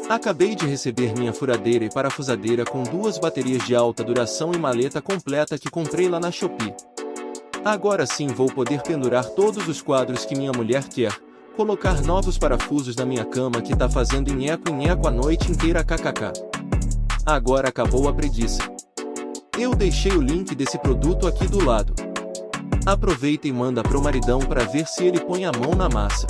Acabei de receber minha furadeira e parafusadeira com 2 baterias de alta duração e maleta completa que comprei lá na Shopee. Agora sim vou poder pendurar todos os quadros que minha mulher quer, colocar novos parafusos na minha cama que tá fazendo nheco a noite inteira kkk. Agora acabou a preguiça. Eu deixei o link desse produto aqui do lado. Aproveita e manda pro maridão pra ver se ele põe a mão na massa.